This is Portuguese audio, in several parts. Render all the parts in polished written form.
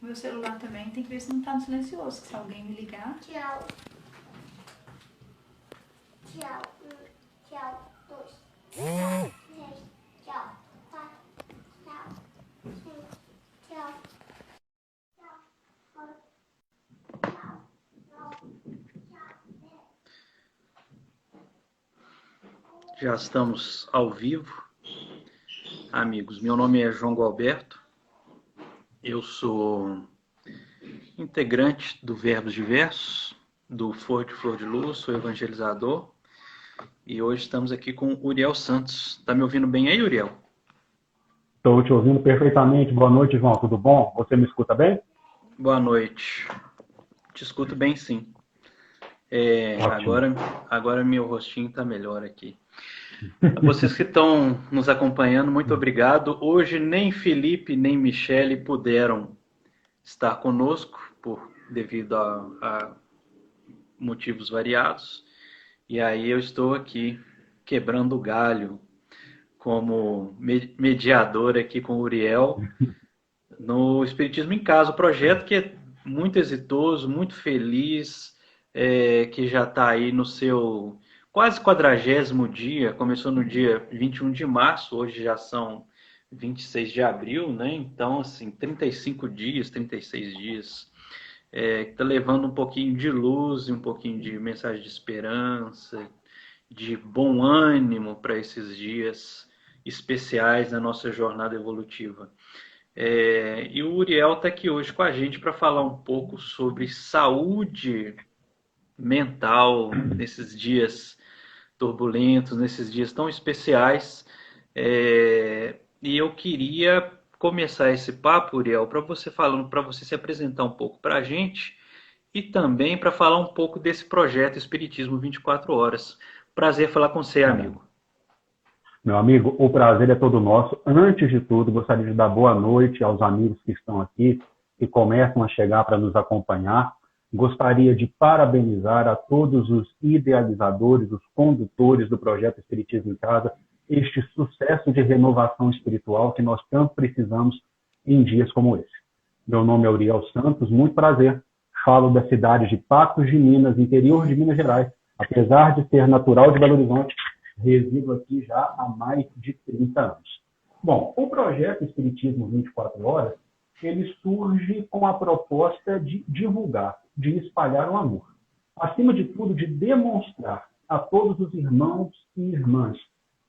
O meu celular também tem que ver se não tá no silencioso. Se alguém me ligar. Tchau. Tchau. Tchau. 2. Tchau. 3. Tchau. 4. Tchau. 5. Tchau. Tchau. 8. Tchau. 9. Tchau. 10. Já estamos ao vivo. Amigos, meu nome é João Gualberto. Eu sou integrante do Verbos Diversos, do Flor de Luz, sou evangelizador. E hoje estamos aqui com Uriel Santos. Está me ouvindo bem aí, Uriel? Estou te ouvindo perfeitamente. Boa noite, João. Tudo bom? Você me escuta bem? Boa noite. Te escuto bem, sim. Agora meu rostinho está melhor aqui. Vocês que estão nos acompanhando, muito obrigado. Hoje nem Felipe nem Michele puderam estar conosco devido a motivos variados. E aí eu estou aqui quebrando o galho como mediador aqui com o Uriel no Espiritismo em Casa, um projeto que é muito exitoso, muito feliz, que já está aí no seu quase 40º dia, começou no dia 21 de março, hoje já são 26 de abril, né? Então, assim, 35 dias, 36 dias, está levando um pouquinho de luz e um pouquinho de mensagem de esperança, de bom ânimo para esses dias especiais na nossa jornada evolutiva. E o Uriel está aqui hoje com a gente para falar um pouco sobre saúde mental nesses dias turbulentos, nesses dias tão especiais. E eu queria começar esse papo, Uriel, para você se apresentar um pouco para a gente e também para falar um pouco desse projeto Espiritismo 24 Horas. Prazer falar com você, amigo. Meu amigo, o prazer é todo nosso. Antes de tudo, gostaria de dar boa noite aos amigos que estão aqui, que começam a chegar para nos acompanhar. Gostaria de parabenizar a todos os idealizadores, os condutores do projeto Espiritismo em Casa, este sucesso de renovação espiritual que nós tanto precisamos em dias como esse. Meu nome é Uriel Santos, muito prazer. Falo da cidade de Patos de Minas, interior de Minas Gerais. Apesar de ser natural de Belo Horizonte, resido aqui já há mais de 30 anos. Bom, o projeto Espiritismo 24 Horas, ele surge com a proposta de divulgar, de espalhar o amor. Acima de tudo, de demonstrar a todos os irmãos e irmãs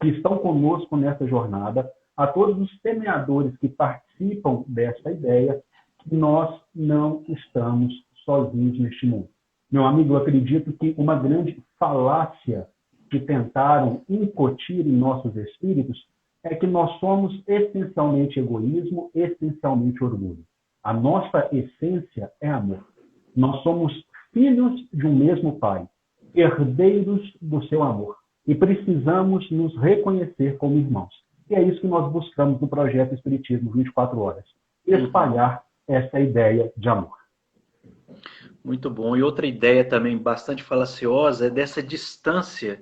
que estão conosco nessa jornada, a todos os semeadores que participam dessa ideia, que nós não estamos sozinhos neste mundo. Meu amigo, eu acredito que uma grande falácia que tentaram incutir em nossos espíritos é que nós somos essencialmente egoísmo, essencialmente orgulho. A nossa essência é amor. Nós somos filhos de um mesmo Pai, herdeiros do seu amor. E precisamos nos reconhecer como irmãos. E é isso que nós buscamos no projeto Espiritismo 24 Horas. Espalhar essa ideia de amor. Muito bom. E outra ideia também bastante falaciosa é dessa distância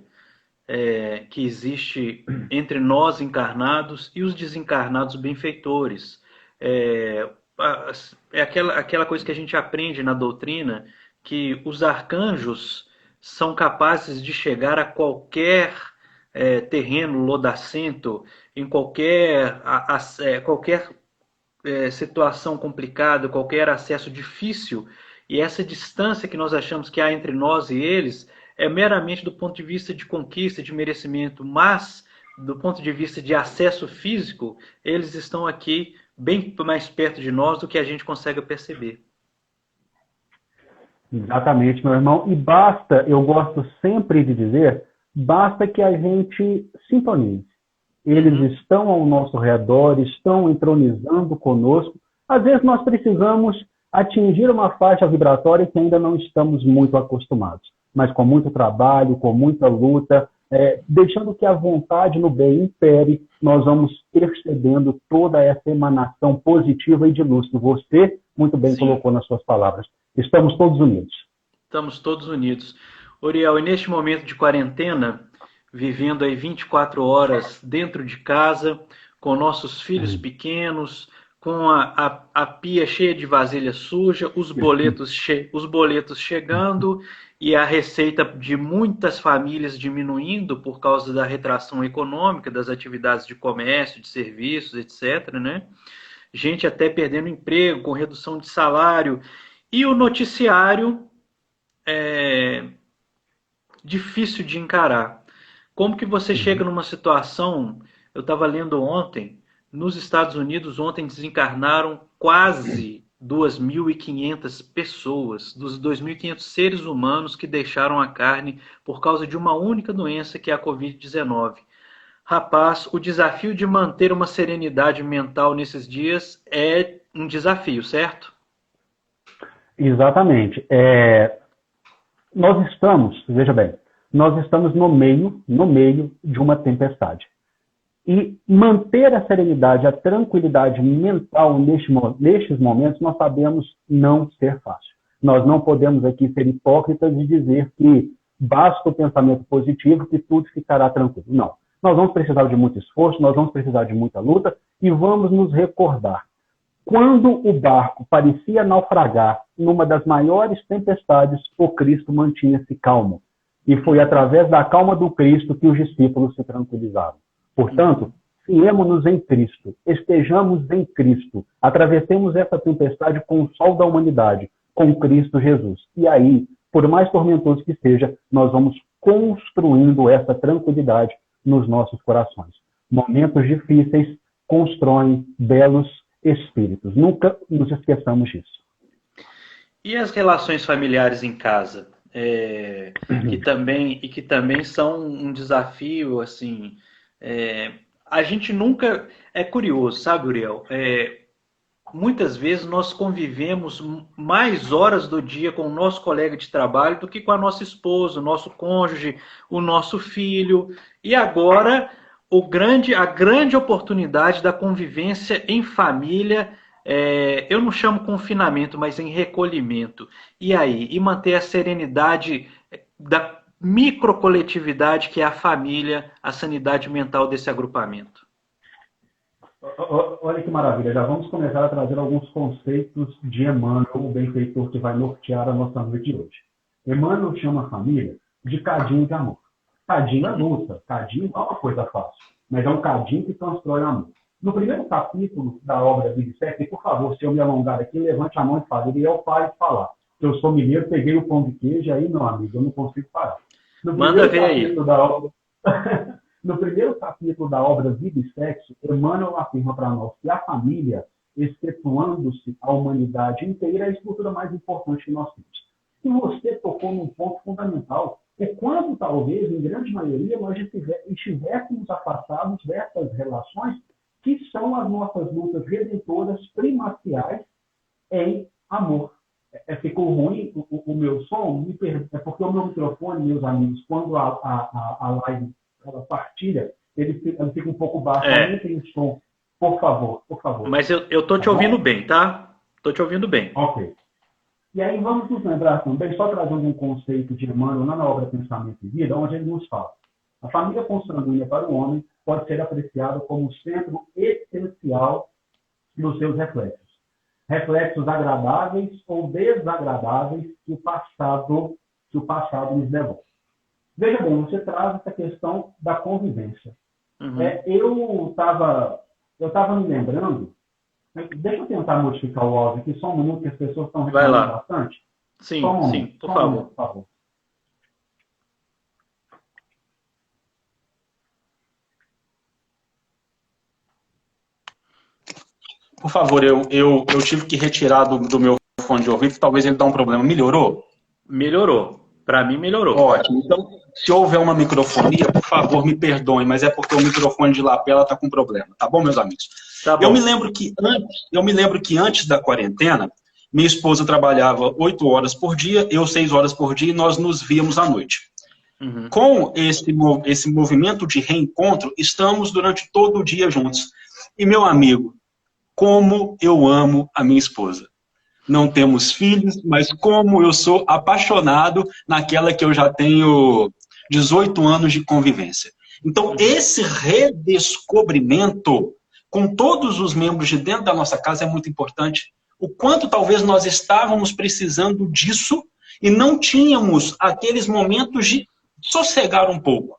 que existe entre nós encarnados e os desencarnados benfeitores. É aquela coisa que a gente aprende na doutrina, que os arcanjos são capazes de chegar a qualquer terreno lodacento, em qualquer situação complicada, qualquer acesso difícil, e essa distância que nós achamos que há entre nós e eles é meramente do ponto de vista de conquista, de merecimento, mas do ponto de vista de acesso físico, eles estão aqui bem mais perto de nós do que a gente consegue perceber. Exatamente, meu irmão. E basta, eu gosto sempre de dizer, basta que a gente sintonize. Eles estão ao nosso redor, estão entronizando conosco. Às vezes nós precisamos atingir uma faixa vibratória que ainda não estamos muito acostumados. Mas com muito trabalho, com muita luta, deixando que a vontade no bem impere, nós vamos percebendo toda essa emanação positiva e de luz que você muito bem colocou nas suas palavras. Estamos todos unidos. Estamos todos unidos. Uriel, e neste momento de quarentena, vivendo aí 24 horas dentro de casa, com nossos filhos pequenos, com a pia cheia de vasilha suja, os boletos chegando e a receita de muitas famílias diminuindo por causa da retração econômica, das atividades de comércio, de serviços, etc., né? Gente até perdendo emprego, com redução de salário. E o noticiário é difícil de encarar. Como que você chega numa situação... Eu estava lendo ontem, nos Estados Unidos, ontem desencarnaram quase 2.500 pessoas, dos 2.500 seres humanos que deixaram a carne por causa de uma única doença, que é a Covid-19. Rapaz, o desafio de manter uma serenidade mental nesses dias é um desafio, certo? Exatamente. Nós estamos, veja bem, nós estamos no meio de uma tempestade. E manter a serenidade, a tranquilidade mental nestes momentos, nós sabemos não ser fácil. Nós não podemos aqui ser hipócritas e dizer que basta o pensamento positivo que tudo ficará tranquilo. Não. Nós vamos precisar de muito esforço, nós vamos precisar de muita luta e vamos nos recordar. Quando o barco parecia naufragar numa das maiores tempestades, o Cristo mantinha-se calmo. E foi através da calma do Cristo que os discípulos se tranquilizaram. Portanto, fiemos-nos em Cristo, estejamos em Cristo, atravessemos essa tempestade com o sol da humanidade, com Cristo Jesus. E aí, por mais tormentoso que seja, nós vamos construindo essa tranquilidade nos nossos corações. Momentos difíceis constroem belos espíritos. Nunca nos esqueçamos disso. E as relações familiares em casa? Que também são um desafio, assim... a gente nunca... É curioso, sabe, Uriel? Muitas vezes nós convivemos mais horas do dia com o nosso colega de trabalho do que com a nossa esposa, o nosso cônjuge, o nosso filho. E agora, a grande oportunidade da convivência em família, eu não chamo confinamento, mas em recolhimento. E aí? E manter a serenidade da microcoletividade que é a família, a sanidade mental desse agrupamento. Olha que maravilha, já vamos começar a trazer alguns conceitos de Emmanuel, o benfeitor que vai nortear a nossa noite de hoje. Emmanuel chama a família de cadinho de amor. Cadinho é luta, cadinho não é uma coisa fácil, mas é um cadinho que constrói amor. No primeiro capítulo da obra Vida e Sexo, e por favor, se eu me alongar aqui, levante a mão e fale, e eu pare de falar. Eu sou mineiro, peguei o pão de queijo, aí, meu amigo, eu não consigo parar. Manda ver aí. No primeiro capítulo da obra Vida e Sexo, Emmanuel afirma para nós que a família, excetuando-se a humanidade inteira, é a estrutura mais importante que nós temos. E você tocou num ponto fundamental. É quando, talvez, em grande maioria, nós estivéssemos afastados dessas relações que são as nossas lutas redentoras primaciais em amor. Ficou ruim o meu som? É porque o meu microfone, meus amigos, quando a live ela partilha, ele fica um pouco baixo. Aumentem o som, por favor. Mas eu estou te ouvindo bem, tá? Estou te ouvindo bem. Ok. E aí vamos nos lembrar também, só trazendo um conceito de Emmanuel na obra Pensamento e Vida, onde ele nos fala. A família consanguínea para o homem pode ser apreciada como o centro essencial dos seus reflexos. Reflexos agradáveis ou desagradáveis que o passado lhes levou. Veja bem, você traz essa questão da convivência. Uhum. Eu estava me lembrando, deixa eu tentar modificar o áudio aqui, só um minuto, que as pessoas estão reclamando bastante. Sim, por favor. Por favor, eu tive que retirar do meu fone de ouvido, talvez ele dê um problema. Melhorou? Melhorou. Para mim, melhorou. Ótimo. Então, se houver uma microfonia, por favor, me perdoem, mas é porque o microfone de lapela está com problema. Tá bom, meus amigos? Tá bom. Eu me lembro que antes da quarentena, minha esposa trabalhava 8 horas por dia, eu 6 horas por dia, e nós nos víamos à noite. Uhum. Com esse movimento de reencontro, estamos durante todo o dia juntos. E, meu amigo, como eu amo a minha esposa. Não temos filhos, mas como eu sou apaixonado naquela que eu já tenho 18 anos de convivência. Então, esse redescobrimento com todos os membros de dentro da nossa casa é muito importante. O quanto talvez nós estávamos precisando disso e não tínhamos aqueles momentos de sossegar um pouco.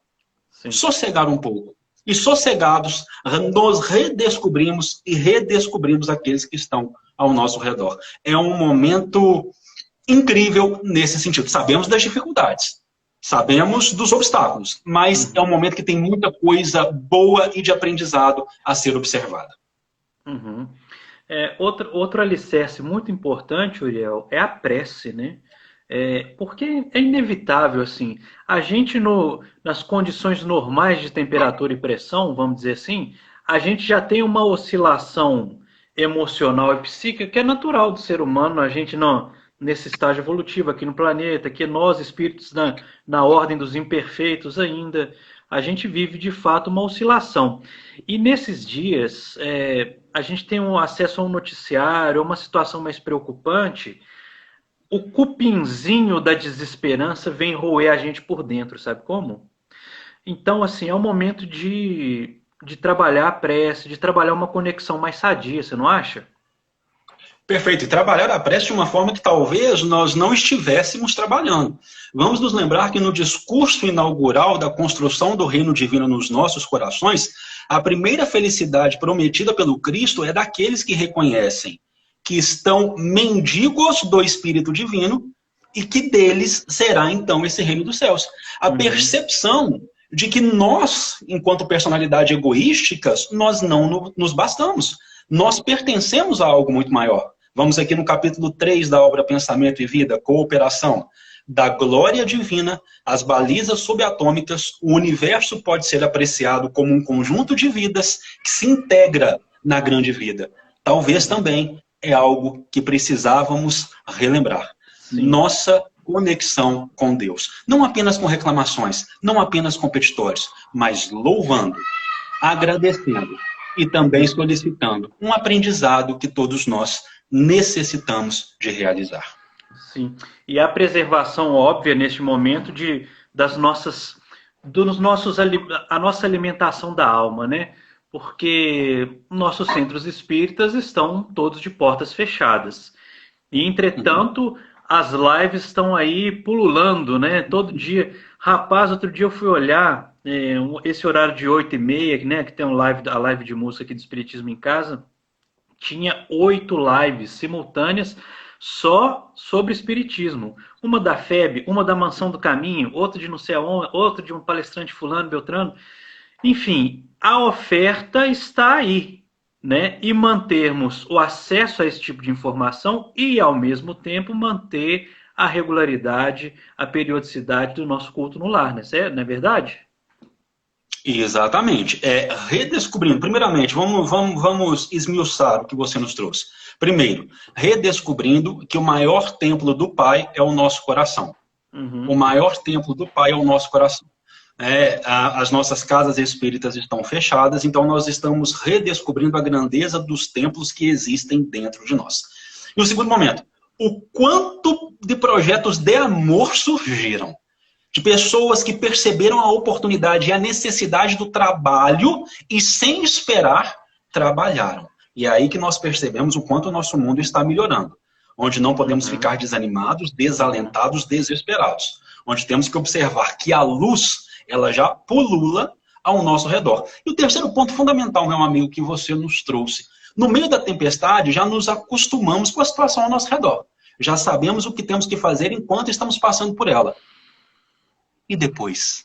Sim. Sossegar um pouco. E sossegados, nos redescobrimos e redescobrimos aqueles que estão ao nosso redor. É um momento incrível nesse sentido. Sabemos das dificuldades, sabemos dos obstáculos, mas é um momento que tem muita coisa boa e de aprendizado a ser observada. Uhum. Outro alicerce muito importante, Uriel, é a prece, né? Porque é inevitável, assim, a gente nas condições normais de temperatura e pressão, vamos dizer assim, a gente já tem uma oscilação emocional e psíquica que é natural do ser humano, a gente nesse estágio evolutivo aqui no planeta, que nós, espíritos na ordem dos imperfeitos ainda, a gente vive de fato uma oscilação. E nesses dias, a gente tem acesso a um noticiário, uma situação mais preocupante. O cupinzinho da desesperança vem roer a gente por dentro, sabe como? Então, assim, é um momento de trabalhar a prece, de trabalhar uma conexão mais sadia, você não acha? Perfeito. E trabalhar a prece de uma forma que talvez nós não estivéssemos trabalhando. Vamos nos lembrar que no discurso inaugural da construção do reino divino nos nossos corações, a primeira felicidade prometida pelo Cristo é daqueles que reconhecem que estão mendigos do Espírito Divino e que deles será então esse reino dos céus. A percepção de que nós, enquanto personalidade egoísticas, nós não nos bastamos. Nós pertencemos a algo muito maior. Vamos aqui no capítulo 3 da obra Pensamento e Vida, Cooperação. Da glória divina, às balizas subatômicas, o universo pode ser apreciado como um conjunto de vidas que se integra na grande vida. Talvez também é algo que precisávamos relembrar. Sim. Nossa conexão com Deus. Não apenas com reclamações, não apenas com petitórios, mas louvando, agradecendo e também solicitando um aprendizado que todos nós necessitamos de realizar. Sim, e a preservação óbvia neste momento a nossa alimentação da alma, né? Porque nossos centros espíritas estão todos de portas fechadas. E, entretanto, as lives estão aí pululando, né? Todo dia. Rapaz, outro dia eu fui olhar esse horário de 8h30, né? Que tem a live de música aqui do Espiritismo em Casa. Tinha 8 lives simultâneas só sobre espiritismo. Uma da FEB, uma da Mansão do Caminho, outra de não sei aonde, outra de um palestrante fulano, beltrano. Enfim, a oferta está aí, né? E mantermos o acesso a esse tipo de informação e, ao mesmo tempo, manter a regularidade, a periodicidade do nosso culto no lar, né? Não é verdade? Exatamente. Redescobrindo, primeiramente, vamos esmiuçar o que você nos trouxe. Primeiro, redescobrindo que o maior templo do Pai é o nosso coração. O maior templo do Pai é o nosso coração. As nossas casas espíritas estão fechadas, então nós estamos redescobrindo a grandeza dos templos que existem dentro de nós. E o segundo momento, o quanto de projetos de amor surgiram. De pessoas que perceberam a oportunidade e a necessidade do trabalho e, sem esperar, trabalharam. E é aí que nós percebemos o quanto o nosso mundo está melhorando. Onde não podemos ficar desanimados, desalentados, desesperados. Onde temos que observar que a luz, ela já pulula ao nosso redor. E o terceiro ponto fundamental, meu amigo, que você nos trouxe. No meio da tempestade, já nos acostumamos com a situação ao nosso redor. Já sabemos o que temos que fazer enquanto estamos passando por ela. E depois?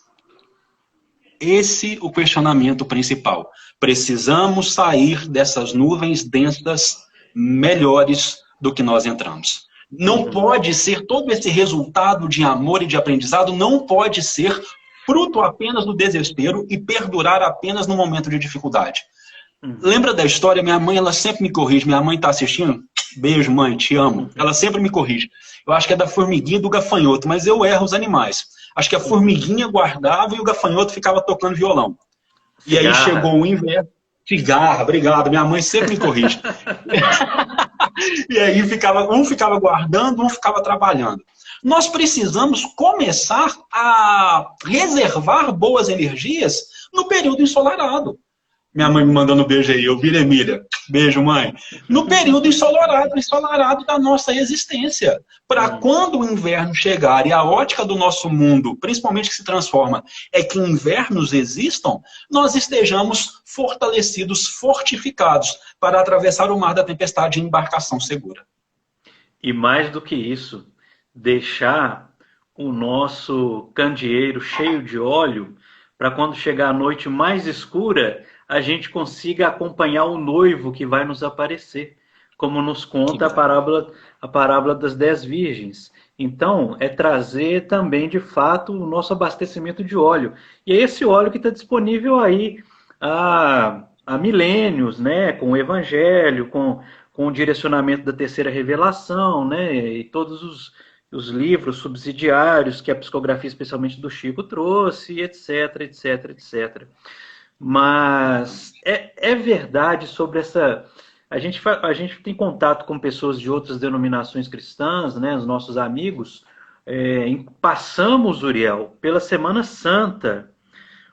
Esse é o questionamento principal. Precisamos sair dessas nuvens densas melhores do que nós entramos. Não pode ser todo esse resultado de amor e de aprendizado, não pode ser fruto apenas do desespero e perdurar apenas no momento de dificuldade. Lembra da história? Minha mãe, ela sempre me corrige. Minha mãe está assistindo? Beijo, mãe, te amo. Ela sempre me corrige. Eu acho que é da formiguinha e do gafanhoto, mas eu erro os animais. Acho que a formiguinha guardava e o gafanhoto ficava tocando violão. E aí chegou o inverno. Cigarra, obrigado. Minha mãe sempre me corrige. E aí um ficava guardando, um ficava trabalhando. Nós precisamos começar a reservar boas energias no período ensolarado. Minha mãe me mandando um beijo aí, eu vi, Emília. Beijo, mãe. No período ensolarado da nossa existência. Para quando o inverno chegar e a ótica do nosso mundo, principalmente que se transforma, é que invernos existam, nós estejamos fortalecidos, fortificados, para atravessar o mar da tempestade em embarcação segura. E mais do que isso, deixar o nosso candeeiro cheio de óleo, para quando chegar a noite mais escura, a gente consiga acompanhar o noivo que vai nos aparecer, como nos conta a parábola das 10 virgens. Então, é trazer também, de fato, o nosso abastecimento de óleo. E é esse óleo que está disponível aí há milênios, né? Com o Evangelho, com o direcionamento da terceira revelação, né? E todos os livros subsidiários que a psicografia, especialmente do Chico, trouxe, etc, etc, etc. Mas é verdade sobre essa... A gente tem contato com pessoas de outras denominações cristãs, né, os nossos amigos. Passamos, Uriel, pela Semana Santa.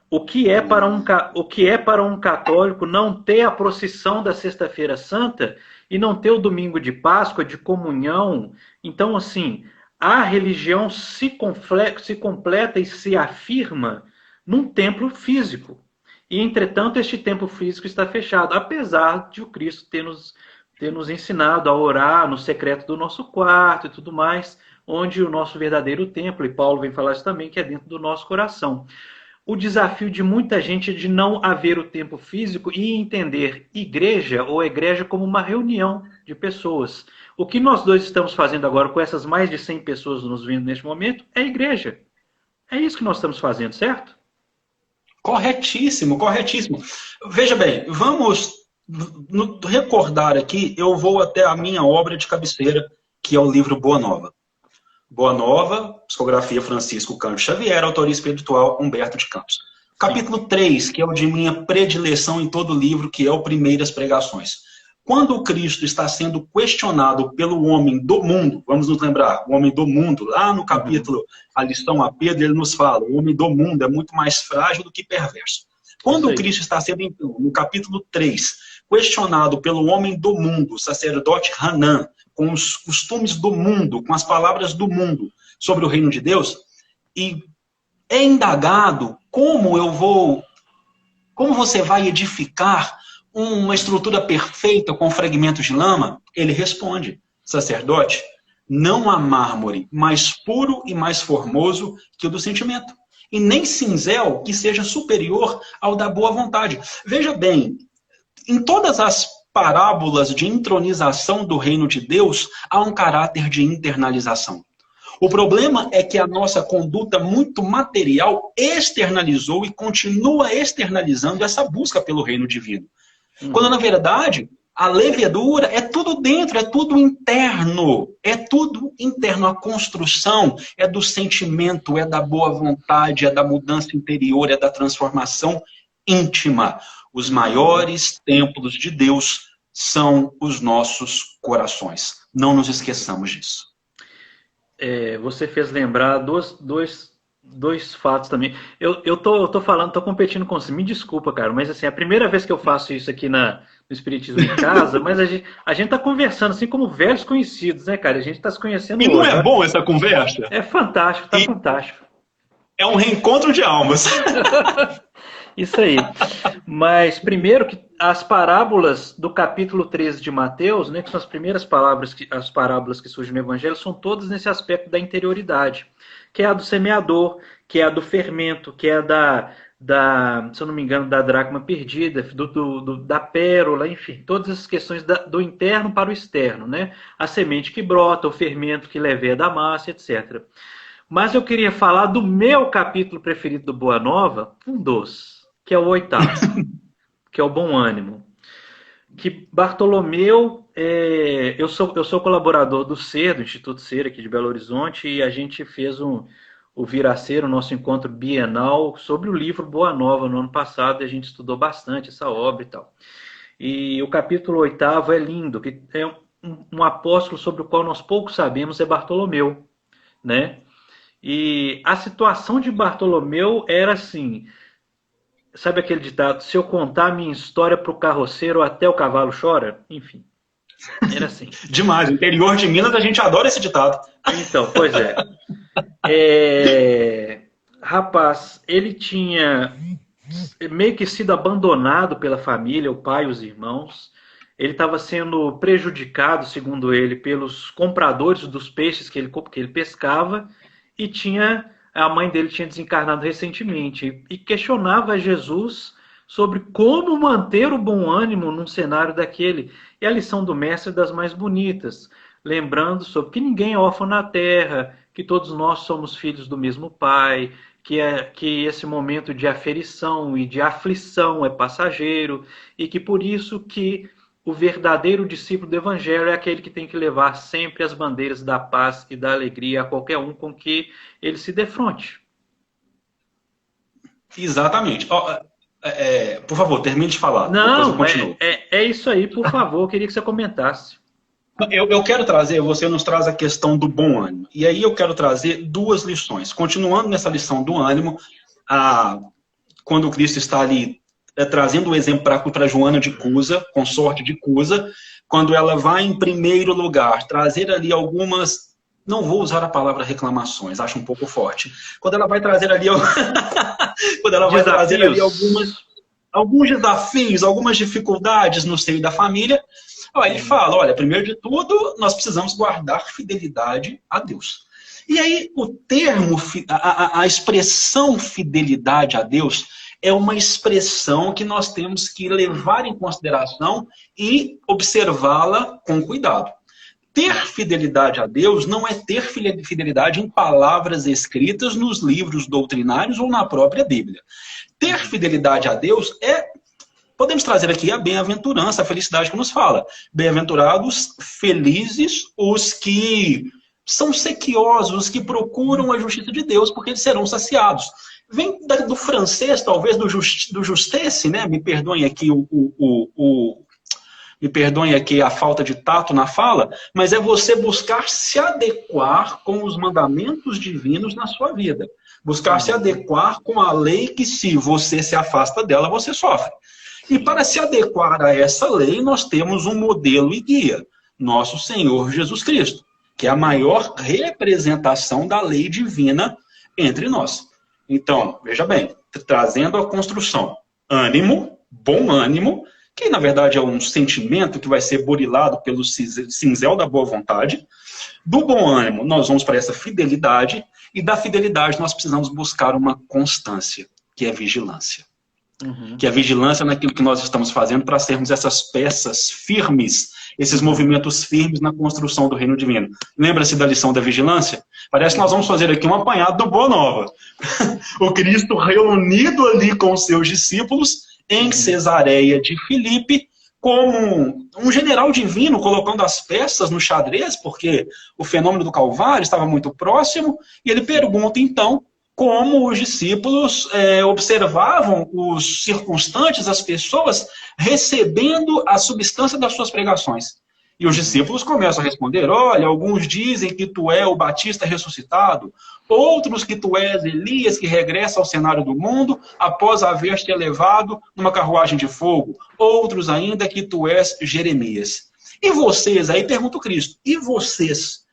O que é para um católico não ter a procissão da Sexta-feira Santa e não ter o domingo de Páscoa, de comunhão? Então, assim, a religião se completa e se afirma num templo físico. E, entretanto, este templo físico está fechado, apesar de o Cristo ter nos ensinado a orar no secreto do nosso quarto e tudo mais, onde o nosso verdadeiro templo, e Paulo vem falar isso também, que é dentro do nosso coração. O desafio de muita gente é de não haver o templo físico e entender igreja ou egreja como uma reunião de pessoas. O que nós dois estamos fazendo agora com essas mais de 100 pessoas nos vendo neste momento é igreja. É isso que nós estamos fazendo, certo? Corretíssimo, corretíssimo. Veja bem, vamos recordar aqui, eu vou até a minha obra de cabeceira, que é o livro Boa Nova. Boa Nova, psicografia Francisco Cândido Xavier, autoria espiritual Humberto de Campos. Capítulo 3, que é o de minha predileção em todo o livro, que é o Primeiras Pregações. Quando o Cristo está sendo questionado pelo homem do mundo, vamos nos lembrar, o homem do mundo, lá no capítulo, a lição a Pedro, ele nos fala, o homem do mundo é muito mais frágil do que perverso. Quando o Cristo está sendo, então, no capítulo 3, questionado pelo homem do mundo, o sacerdote Hanan, com os costumes do mundo, com as palavras do mundo, sobre o reino de Deus, e é indagado como você vai edificar uma estrutura perfeita com fragmentos de lama? Ele responde, sacerdote, não há mármore mais puro e mais formoso que o do sentimento, e nem cinzel que seja superior ao da boa vontade. Veja bem, em todas as parábolas de intronização do reino de Deus, há um caráter de internalização. O problema é que a nossa conduta muito material externalizou e continua externalizando essa busca pelo reino divino. Quando, na verdade, a levedura é tudo dentro, é tudo interno. É tudo interno. A construção é do sentimento, é da boa vontade, é da mudança interior, é da transformação íntima. Os maiores templos de Deus são os nossos corações. Não nos esqueçamos disso. Você fez lembrar dois fatos também. Eu tô falando, tô competindo com você. Me desculpa, cara, mas assim, é a primeira vez que eu faço isso aqui no Espiritismo em Casa, mas a gente tá conversando assim como velhos conhecidos, né, cara? A gente tá se conhecendo E não hoje, é bom essa conversa? É fantástico, tá fantástico. É um reencontro de almas. Isso aí. Mas primeiro que as parábolas do capítulo 13 de Mateus, né, que são as primeiras as parábolas que surgem no Evangelho, são todas nesse aspecto da interioridade, que é a do semeador, que é a do fermento, que é se eu não me engano, da dracma perdida, da pérola, enfim, todas essas questões do interno para o externo, né? A semente que brota, o fermento que leveda a massa, etc. Mas eu queria falar do meu capítulo preferido do Boa Nova, um dos, que é o 8º, que é o Bom Ânimo. Que Bartolomeu, eu sou colaborador do CER, do Instituto CER aqui de Belo Horizonte, e a gente fez o Viracer, o nosso encontro bienal, sobre o livro Boa Nova no ano passado, e a gente estudou bastante essa obra e tal. E o capítulo 8º é lindo, que é um apóstolo sobre o qual nós pouco sabemos, é Bartolomeu, né? E a situação de Bartolomeu era assim, sabe aquele ditado, se eu contar a minha história para o carroceiro, até o cavalo chora? Enfim, era assim. Demais, no interior de Minas a gente adora esse ditado. Então, pois é. Rapaz, ele tinha meio que sido abandonado pela família, o pai e os irmãos. Ele estava sendo prejudicado, segundo ele, pelos compradores dos peixes que ele pescava, e a mãe dele tinha desencarnado recentemente, e questionava Jesus sobre como manter o bom ânimo num cenário daquele. E a lição do mestre é das mais bonitas, lembrando sobre que ninguém é órfão na terra, que todos nós somos filhos do mesmo pai, que esse momento de aferição e de aflição é passageiro, e que por isso que o verdadeiro discípulo do Evangelho é aquele que tem que levar sempre as bandeiras da paz e da alegria a qualquer um com que ele se defronte. Exatamente. Por favor, termine de falar. Não, é isso aí, por favor. Eu queria que você comentasse. Eu quero trazer, você nos traz a questão do bom ânimo. E aí eu quero trazer duas lições. Continuando nessa lição do ânimo, quando o Cristo está ali trazendo o exemplo para Joana de Cusa, consorte de Cusa, quando ela vai em primeiro lugar trazer ali algumas, não vou usar a palavra reclamações, acho um pouco forte, quando ela vai trazer ali, alguns desafios, algumas dificuldades no seio da família, ele fala, olha, primeiro de tudo, nós precisamos guardar fidelidade a Deus. E aí o termo, a expressão fidelidade a Deus é uma expressão que nós temos que levar em consideração e observá-la com cuidado. Ter fidelidade a Deus não é ter fidelidade em palavras escritas nos livros doutrinários ou na própria Bíblia. Ter fidelidade a Deus podemos trazer aqui a bem-aventurança, a felicidade que nos fala. Bem-aventurados, felizes os que são sequiosos, os que procuram a justiça de Deus, porque eles serão saciados. Vem do francês, talvez, do justesse, né? Me perdoem aqui me perdoem aqui a falta de tato na fala, mas é você buscar se adequar com os mandamentos divinos na sua vida. Buscar se adequar com a lei que, se você se afasta dela, você sofre. E para se adequar a essa lei, nós temos um modelo e guia, nosso Senhor Jesus Cristo, que é a maior representação da lei divina entre nós. Então, veja bem, trazendo a construção, ânimo, bom ânimo, que na verdade é um sentimento que vai ser burilado pelo cinzel da boa vontade. Do bom ânimo, nós vamos para essa fidelidade, e da fidelidade nós precisamos buscar uma constância, que é vigilância. Que é a vigilância naquilo que nós estamos fazendo para sermos essas peças firmes, esses movimentos firmes na construção do reino divino. Lembra-se da lição da vigilância? Parece que nós vamos fazer aqui um apanhado do Boa Nova. O Cristo reunido ali com os seus discípulos em Cesareia de Filipe, como um general divino colocando as peças no xadrez, porque o fenômeno do Calvário estava muito próximo, e ele pergunta então como os discípulos observavam os circunstantes, as pessoas, recebendo a substância das suas pregações. E os discípulos começam a responder, olha, alguns dizem que tu é o Batista ressuscitado, outros que tu és Elias que regressa ao cenário do mundo após haver-te elevado numa carruagem de fogo, outros ainda que tu és Jeremias. E vocês, aí pergunta o Cristo, e vocês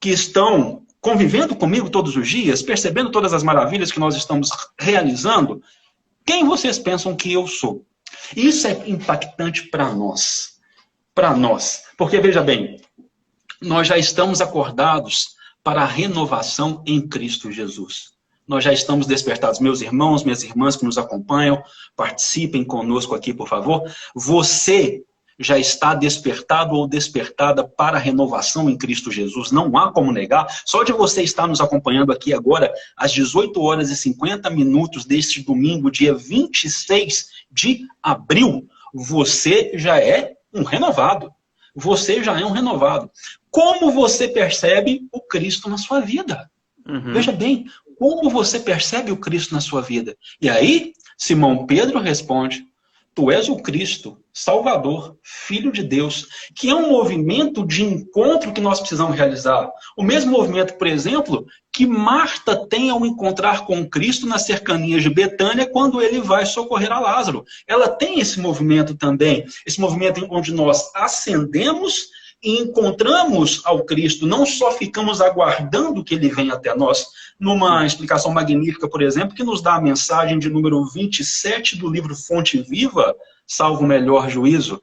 que estão convivendo comigo todos os dias, percebendo todas as maravilhas que nós estamos realizando, quem vocês pensam que eu sou? Isso é impactante para nós. Para nós. Porque, veja bem, nós já estamos acordados para a renovação em Cristo Jesus. Nós já estamos despertados. Meus irmãos, minhas irmãs que nos acompanham, participem conosco aqui, por favor. Você já está despertado ou despertada para a renovação em Cristo Jesus. Não há como negar. Só de você estar nos acompanhando aqui agora, às 18 horas e 50 minutos deste domingo, dia 26 de abril, você já é um renovado. Você já é um renovado. Como você percebe o Cristo na sua vida? Veja bem, como você percebe o Cristo na sua vida? E aí, Simão Pedro responde, Tu és o Cristo, Salvador, Filho de Deus, que é um movimento de encontro que nós precisamos realizar. O mesmo movimento, por exemplo, que Marta tem ao encontrar com Cristo nas cercanias de Betânia, quando ele vai socorrer a Lázaro. Ela tem esse movimento também, esse movimento onde nós ascendemos e encontramos ao Cristo, não só ficamos aguardando que ele venha até nós, numa explicação magnífica, por exemplo, que nos dá a mensagem de número 27 do livro Fonte Viva, salvo o melhor juízo.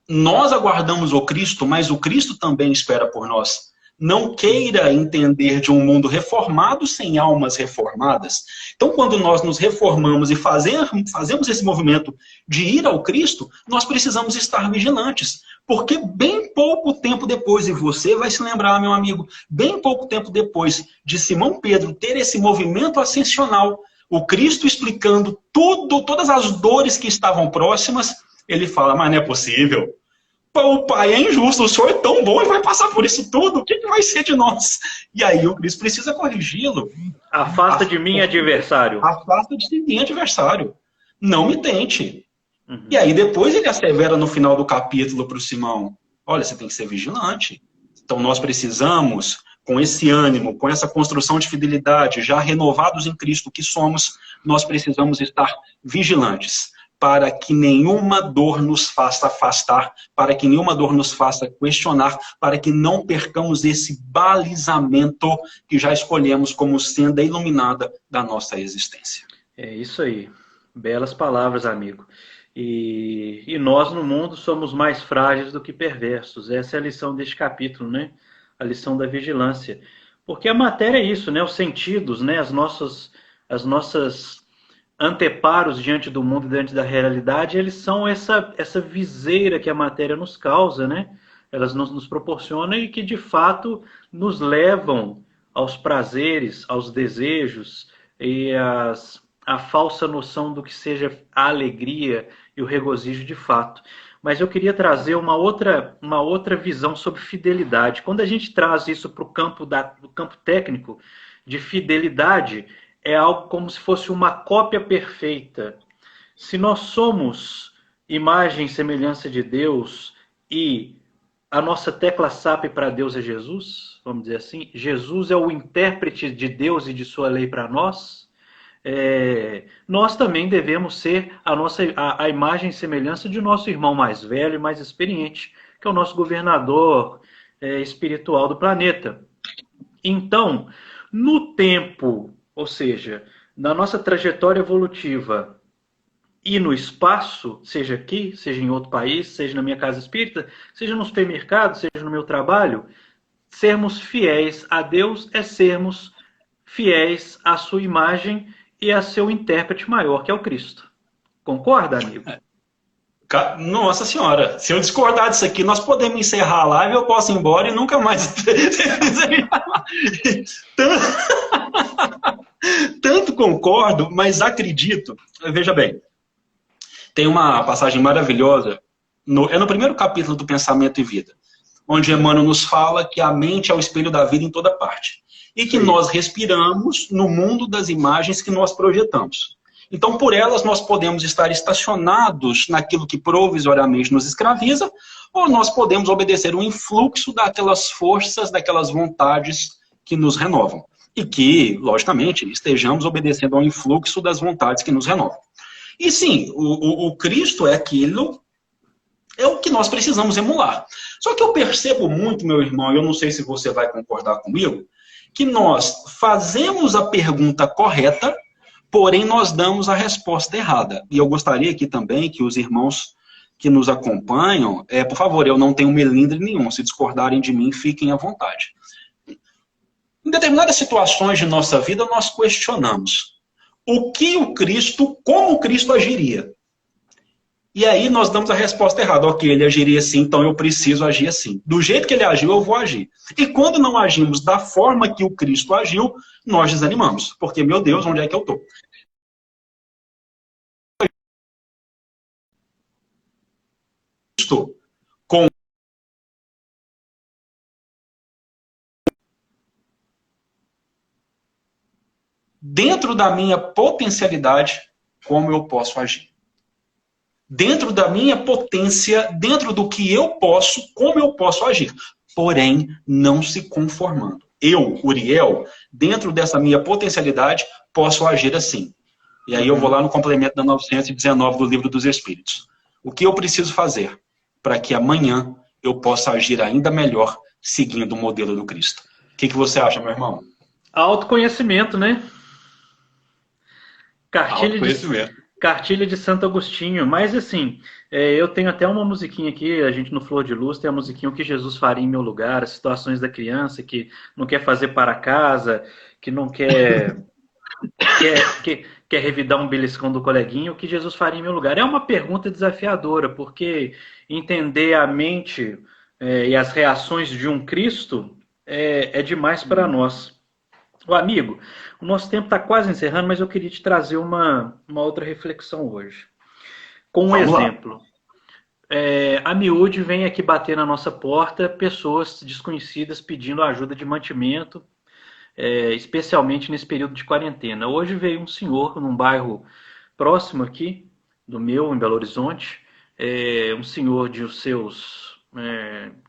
Nós aguardamos o Cristo, mas o Cristo também espera por nós. Não queira entender de um mundo reformado sem almas reformadas. Então, quando nós nos reformamos e fazemos esse movimento de ir ao Cristo, nós precisamos estar vigilantes. Porque bem pouco tempo depois, e você vai se lembrar, meu amigo, bem pouco tempo depois de Simão Pedro ter esse movimento ascensional, o Cristo explicando todas as dores que estavam próximas, ele fala, mas não é possível. O Pai é injusto, o Senhor é tão bom e vai passar por isso tudo, o que vai ser de nós? E aí o Cristo precisa corrigi-lo. Afasta de mim, adversário. Afasta de mim, adversário. Não me tente. E aí depois ele assevera no final do capítulo para o Simão, olha, você tem que ser vigilante. Então nós precisamos, com esse ânimo, com essa construção de fidelidade, já renovados em Cristo que somos, nós precisamos estar vigilantes, para que nenhuma dor nos faça afastar, para que nenhuma dor nos faça questionar, para que não percamos esse balizamento que já escolhemos como senda iluminada da nossa existência. É isso aí. Belas palavras, amigo. E nós no mundo somos mais frágeis do que perversos. Essa é a lição deste capítulo, né? A lição da vigilância. Porque a matéria é isso, né? Os sentidos, né? As nossas anteparos diante do mundo, diante da realidade, eles são essa viseira que a matéria nos causa, né? Elas nos proporcionam e que, de fato, nos levam aos prazeres, aos desejos e a falsa noção do que seja a alegria e o regozijo de fato. Mas eu queria trazer uma outra visão sobre fidelidade. Quando a gente traz isso para o campo técnico de fidelidade, é algo como se fosse uma cópia perfeita. Se nós somos imagem e semelhança de Deus e a nossa tecla SAP para Deus é Jesus, vamos dizer assim, Jesus é o intérprete de Deus e de sua lei para nós, nós também devemos ser a imagem e semelhança de nosso irmão mais velho e mais experiente, que é o nosso governador espiritual do planeta. Então, no tempo, ou seja, na nossa trajetória evolutiva e no espaço, seja aqui, seja em outro país, seja na minha casa espírita, seja no supermercado, seja no meu trabalho, sermos fiéis a Deus é sermos fiéis à sua imagem e a seu intérprete maior, que é o Cristo. Concorda, amigo? Nossa Senhora, se eu discordar disso aqui, nós podemos encerrar a live, eu posso ir embora e nunca mais... Tanto concordo, mas acredito. Veja bem, tem uma passagem maravilhosa, é no primeiro capítulo do Pensamento e Vida, onde Emmanuel nos fala que a mente é o espelho da vida em toda parte. E que nós respiramos no mundo das imagens que nós projetamos. Então, por elas, nós podemos estar estacionados naquilo que provisoriamente nos escraviza, ou nós podemos obedecer o influxo daquelas forças, daquelas vontades que nos renovam. E que, logicamente, estejamos obedecendo ao influxo das vontades que nos renovam. E sim, o Cristo é o que nós precisamos emular. Só que eu percebo muito, meu irmão, e eu não sei se você vai concordar comigo, que nós fazemos a pergunta correta, porém nós damos a resposta errada. E eu gostaria aqui também que os irmãos que nos acompanham, por favor, eu não tenho melindre nenhum, se discordarem de mim, fiquem à vontade. Em determinadas situações de nossa vida, nós questionamos como o Cristo agiria. E aí nós damos a resposta errada. Ok, ele agiria assim, então eu preciso agir assim. Do jeito que ele agiu, eu vou agir. E quando não agimos da forma que o Cristo agiu, nós desanimamos. Porque, meu Deus, onde é que eu estou? Estou com dentro da minha potencialidade, como eu posso agir. Dentro da minha potência, dentro do que eu posso, como eu posso agir. Porém, não se conformando. Eu, Uriel, dentro dessa minha potencialidade, posso agir assim. E aí eu vou lá no complemento da 919 do Livro dos Espíritos. O que eu preciso fazer para que amanhã eu possa agir ainda melhor seguindo o modelo do Cristo? O que você acha, meu irmão? Autoconhecimento, né? Autoconhecimento. Cartilha de Santo Agostinho. Mas assim, eu tenho até uma musiquinha aqui, a gente no Flor de Luz tem a musiquinha O que Jesus faria em meu lugar, as situações da criança que não quer fazer para casa, que não quer quer revidar um beliscão do coleguinha, o que Jesus faria em meu lugar? É uma pergunta desafiadora, porque entender a mente e as reações de um Cristo é demais para nós. Amigo, o nosso tempo está quase encerrando, mas eu queria te trazer uma outra reflexão hoje. Com um exemplo. A miúde vem aqui bater na nossa porta pessoas desconhecidas pedindo ajuda de mantimento, especialmente nesse período de quarentena. Hoje veio um senhor num bairro próximo aqui, do meu, em Belo Horizonte, um senhor de os seus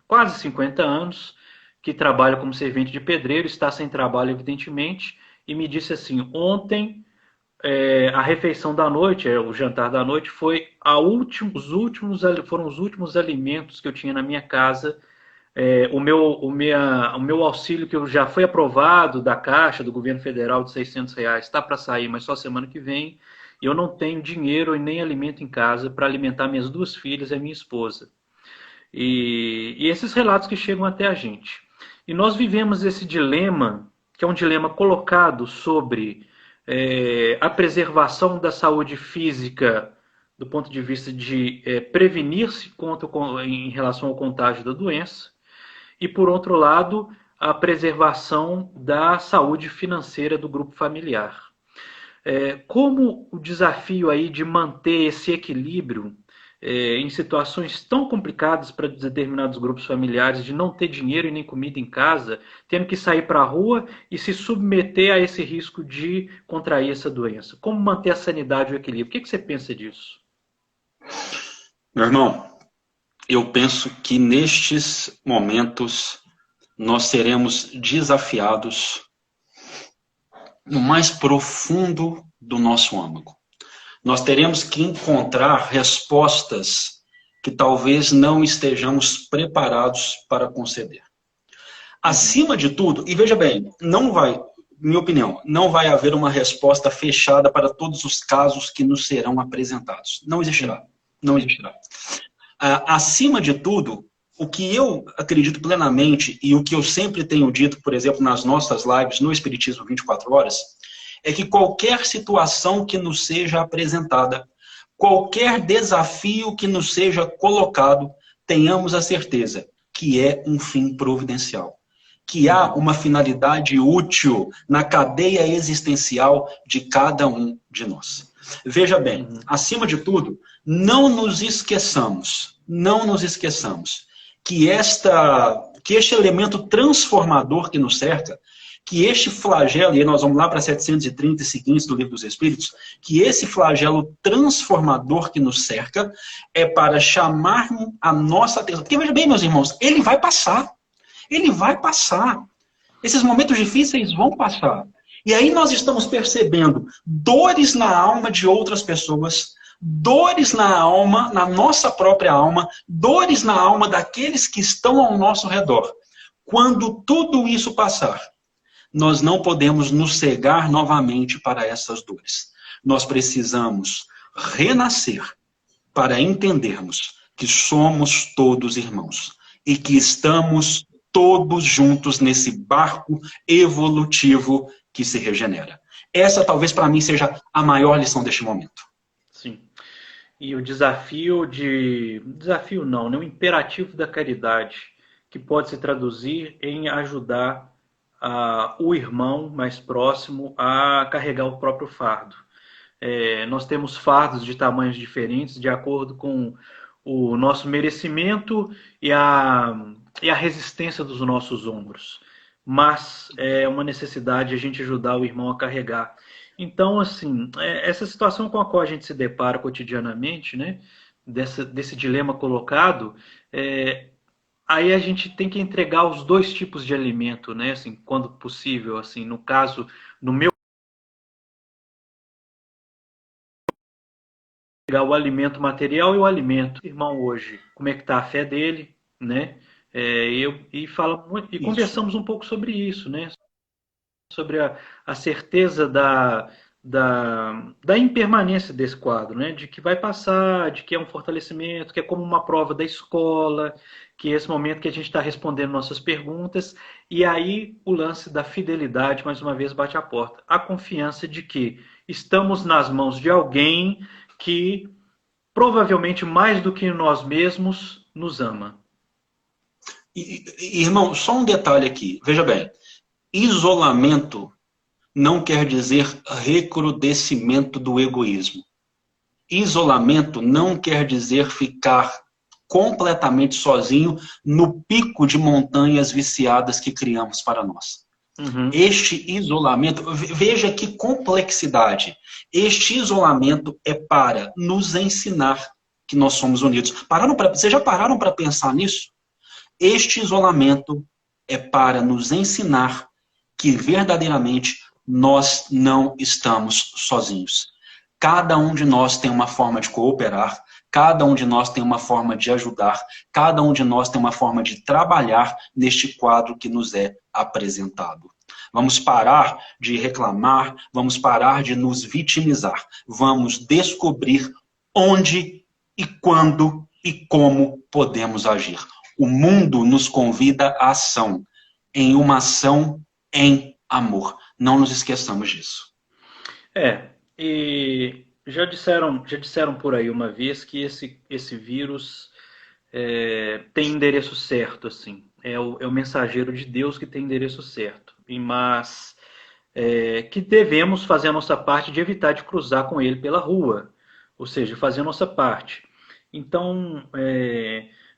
quase 50 anos, que trabalha como servente de pedreiro, está sem trabalho, evidentemente, e me disse assim, ontem a refeição da noite, o jantar da noite, foram os últimos alimentos que eu tinha na minha casa. O meu auxílio, que já foi aprovado da Caixa, do governo federal, de R$600, está para sair, mas só semana que vem, e eu não tenho dinheiro e nem alimento em casa para alimentar minhas 2 filhas e a minha esposa. E esses relatos que chegam até a gente. E nós vivemos esse dilema, que é um dilema colocado sobre a preservação da saúde física do ponto de vista de prevenir-se em relação ao contágio da doença, e, por outro lado, a preservação da saúde financeira do grupo familiar. Como o desafio aí de manter esse equilíbrio em situações tão complicadas para determinados grupos familiares, de não ter dinheiro e nem comida em casa, tendo que sair para a rua e se submeter a esse risco de contrair essa doença. Como manter a sanidade e o equilíbrio? O que você pensa disso? Meu irmão, eu penso que nestes momentos nós seremos desafiados no mais profundo do nosso âmago. Nós teremos que encontrar respostas que talvez não estejamos preparados para conceder. Acima de tudo, e veja bem, minha opinião, não vai haver uma resposta fechada para todos os casos que nos serão apresentados. Não existirá. Não existirá. Acima de tudo, o que eu acredito plenamente e o que eu sempre tenho dito, por exemplo, nas nossas lives no Espiritismo 24 Horas, é que qualquer situação que nos seja apresentada, qualquer desafio que nos seja colocado, tenhamos a certeza que é um fim providencial, que há uma finalidade útil na cadeia existencial de cada um de nós. Veja bem, acima de tudo, não nos esqueçamos que este elemento transformador que nos cerca, que este flagelo, e aí nós vamos lá para 730 e seguintes do Livro dos Espíritos, que esse flagelo transformador que nos cerca é para chamar a nossa atenção. Porque veja bem, meus irmãos, ele vai passar. Ele vai passar. Esses momentos difíceis vão passar. E aí nós estamos percebendo dores na alma de outras pessoas, dores na alma, na nossa própria alma, dores na alma daqueles que estão ao nosso redor. Quando tudo isso passar, nós não podemos nos cegar novamente para essas dores. Nós precisamos renascer para entendermos que somos todos irmãos e que estamos todos juntos nesse barco evolutivo que se regenera. Essa talvez para mim seja a maior lição deste momento. Sim. E o o imperativo da caridade, que pode se traduzir em ajudar o irmão mais próximo a carregar o próprio fardo. Nós temos fardos de tamanhos diferentes, de acordo com o nosso merecimento e a resistência dos nossos ombros. Mas é uma necessidade a gente ajudar o irmão a carregar. Então, assim, essa situação com a qual a gente se depara cotidianamente, né, desse dilema colocado, aí a gente tem que entregar os dois tipos de alimento, né, assim, quando possível, assim, no caso, no meu pegar o alimento material e o alimento. Irmão, hoje, como é que está a fé dele, né? Conversamos um pouco sobre isso, né? Sobre a certeza da impermanência desse quadro, né? De que vai passar, de que é um fortalecimento, que é como uma prova da escola, que é esse momento que a gente está respondendo nossas perguntas, e aí o lance da fidelidade, mais uma vez, bate a porta. A confiança de que estamos nas mãos de alguém que provavelmente mais do que nós mesmos nos ama. Irmão, só um detalhe aqui. Veja bem, isolamento não quer dizer recrudescimento do egoísmo. Isolamento não quer dizer ficar completamente sozinho no pico de montanhas viciadas que criamos para nós. Uhum. Este isolamento, veja que complexidade. Este isolamento é para nos ensinar que nós somos unidos. Vocês já pararam para pensar nisso? Este isolamento é para nos ensinar que verdadeiramente nós não estamos sozinhos. Cada um de nós tem uma forma de cooperar, cada um de nós tem uma forma de ajudar, cada um de nós tem uma forma de trabalhar neste quadro que nos é apresentado. Vamos parar de reclamar, vamos parar de nos vitimizar. Vamos descobrir onde e quando e como podemos agir. O mundo nos convida à ação, em uma ação em amor. Não nos esqueçamos disso. E já disseram por aí uma vez que esse vírus tem endereço certo, assim. É o mensageiro de Deus que tem endereço certo. Mas que devemos fazer a nossa parte de evitar de cruzar com ele pela rua. Ou seja, fazer a nossa parte. Então,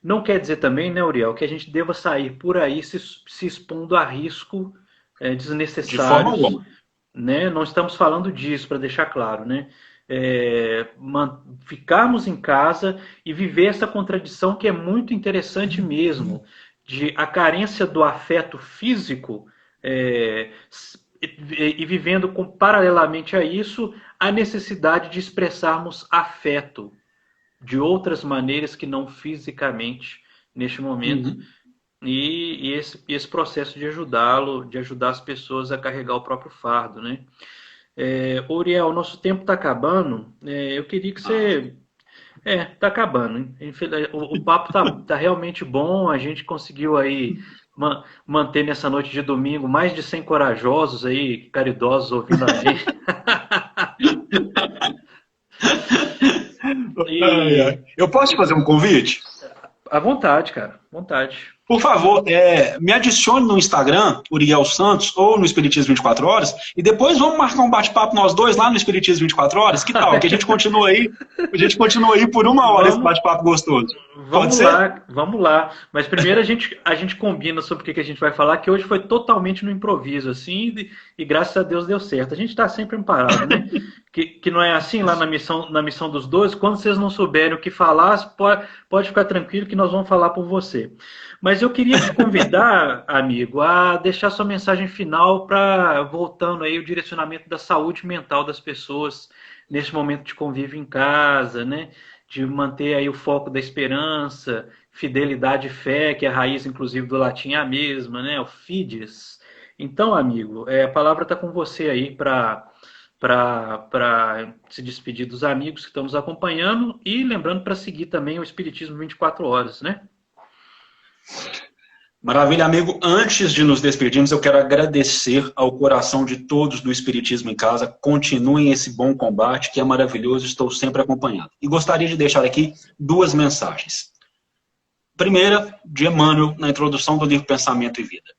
não quer dizer também, né, Uriel, que a gente deva sair por aí se expondo a risco desnecessários. De forma alguma. Né? Não estamos falando disso, para deixar claro, né? Ficarmos em casa e viver essa contradição que é muito interessante mesmo, de a carência do afeto físico e vivendo paralelamente a isso a necessidade de expressarmos afeto de outras maneiras que não fisicamente neste momento. Uhum. E esse processo de ajudar as pessoas a carregar o próprio fardo, né? Uriel, nosso tempo está acabando. Eu queria que você... Está acabando. Hein? O papo tá realmente bom. A gente conseguiu aí manter nessa noite de domingo mais de 100 corajosos aí, caridosos, ouvindo a gente. Eu posso te fazer um convite? À vontade, cara. À vontade. Por favor, me adicione no Instagram, Uriel Santos, ou no Espiritismo 24 Horas, e depois vamos marcar um bate-papo nós dois lá no Espiritismo 24 Horas. Que tal? Que a gente continua aí por uma hora esse bate-papo gostoso. Vamos lá. Mas primeiro a gente combina sobre o que a gente vai falar, que hoje foi totalmente no improviso, assim, e graças a Deus deu certo. A gente está sempre amparado, né? Que não é assim lá na missão dos 12, quando vocês não souberem o que falar, pode ficar tranquilo que nós vamos falar por você. Mas eu queria te convidar, amigo, a deixar sua mensagem final para, voltando aí, o direcionamento da saúde mental das pessoas nesse momento de convívio em casa, né? De manter aí o foco da esperança, fidelidade e fé, que é a raiz, inclusive, do latim é a mesma, né? O fides. Então, amigo, a palavra está com você aí para se despedir dos amigos que estão nos acompanhando e lembrando para seguir também o Espiritismo 24 Horas, né? Maravilha, amigo. Antes de nos despedirmos, eu quero agradecer ao coração de todos do Espiritismo em Casa. Continuem esse bom combate, que é maravilhoso, estou sempre acompanhando. E gostaria de deixar aqui 2 mensagens. Primeira, de Emmanuel, na introdução do livro Pensamento e Vida.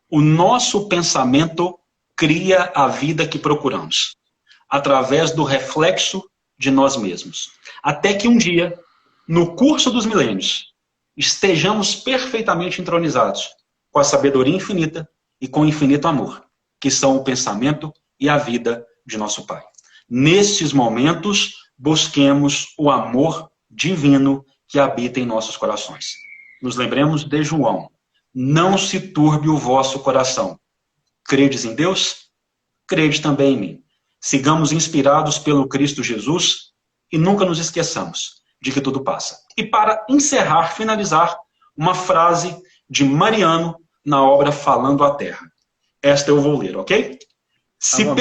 O nosso pensamento cria a vida que procuramos, através do reflexo de nós mesmos. Até que um dia, no curso dos milênios, estejamos perfeitamente entronizados com a sabedoria infinita e com o infinito amor, que são o pensamento e a vida de nosso Pai. Nesses momentos, busquemos o amor divino que habita em nossos corações. Nos lembremos de João. Não se turbe o vosso coração. Credes em Deus? Crede também em mim. Sigamos inspirados pelo Cristo Jesus e nunca nos esqueçamos de que tudo passa. E para encerrar, finalizar, uma frase de Mariano na obra Falando à Terra. Esta eu vou ler, ok? Se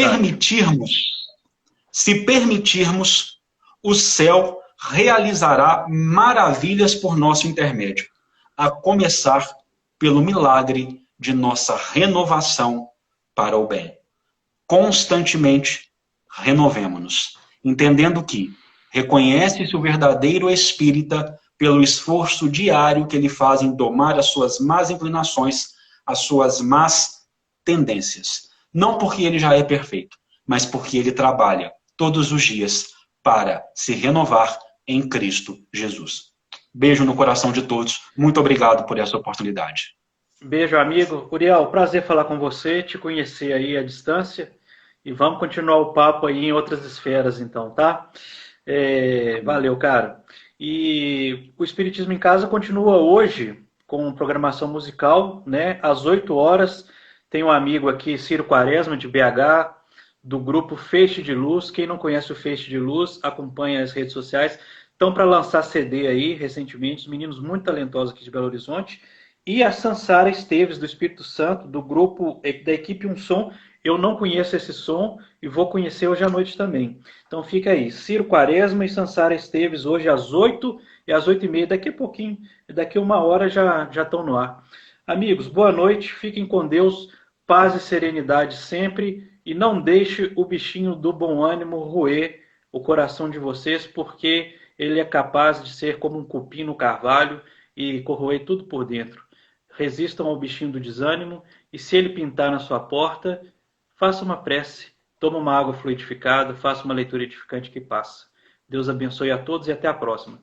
permitirmos, o céu realizará maravilhas por nosso intermédio, a começar pelo milagre de nossa renovação para o bem. Constantemente renovemo-nos, entendendo que reconhece-se o verdadeiro espírita pelo esforço diário que ele faz em domar as suas más inclinações, as suas más tendências. Não porque ele já é perfeito, mas porque ele trabalha todos os dias para se renovar em Cristo Jesus. Beijo no coração de todos. Muito obrigado por essa oportunidade. Beijo, amigo. Uriel, prazer falar com você, te conhecer aí à distância. E vamos continuar o papo aí em outras esferas, então, tá? Valeu, cara. E o Espiritismo em Casa continua hoje com programação musical, né? Às 8 horas, tem um amigo aqui, Ciro Quaresma, de BH, do grupo Feixe de Luz. Quem não conhece o Feixe de Luz, acompanha as redes sociais. Estão para lançar CD aí, recentemente, os meninos muito talentosos aqui de Belo Horizonte. E a Sansara Esteves, do Espírito Santo, do grupo, da equipe Um Som. Eu não conheço esse som e vou conhecer hoje à noite também. Então fica aí, Ciro Quaresma e Sansara Esteves, hoje às 8 e às 8h30. Daqui a pouquinho, daqui a 1 hora já estão no ar. Amigos, boa noite, fiquem com Deus, paz e serenidade sempre. E não deixe o bichinho do bom ânimo roer o coração de vocês, porque ele é capaz de ser como um cupim no carvalho e corroer tudo por dentro. Resistam ao bichinho do desânimo e se ele pintar na sua porta, faça uma prece, toma uma água fluidificada, faça uma leitura edificante que passa. Deus abençoe a todos e até a próxima.